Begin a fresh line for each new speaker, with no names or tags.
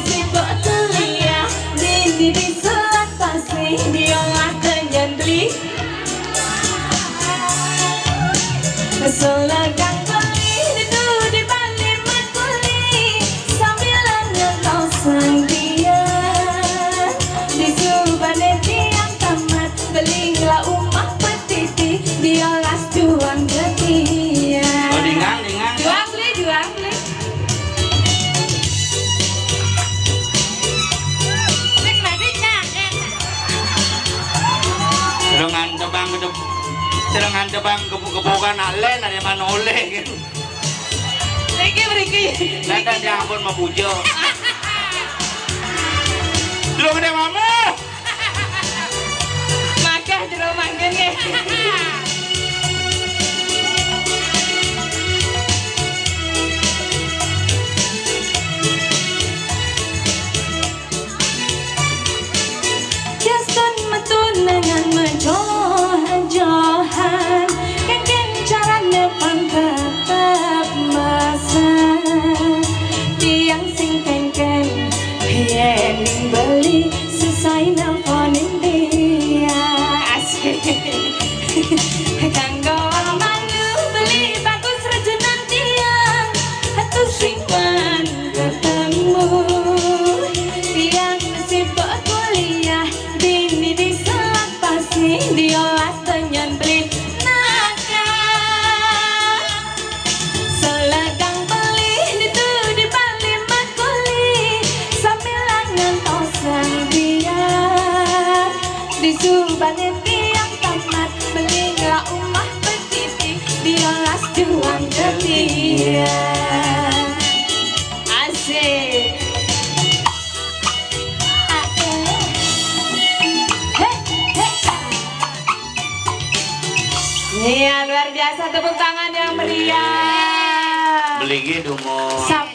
sibuk kuliah di selat pasti dia ngakenyan beli selegang beli itu di balik makuli sambil ngetau sang dia di subane tiang tamat belilah umah petiti dia las juang getia juang beli
Serangan tebang kebukan alen ada mana oleh gitu.
Beriki.
Nanti dia ampun mau pujo. Dulu ada mamu.
Makah dulu makan nih. Jason metunangan menjohan kengkeng cara nepang tetap masa tiang sing kengkeng yen beli selesai nelfonin dia asik kanggo malu beli bagus rejenan tiang hatu singwan ketemu tiang sibuk kuliah bini di selat pasti diolah tenyan beli naga selegang beli itu di bali makuli sambil ngentau sang dia di subane tiang tamat belilah umah petiti diolah juang getia asik. Iya luar biasa tepuk tangan yang meriah.
Beli gitu mau.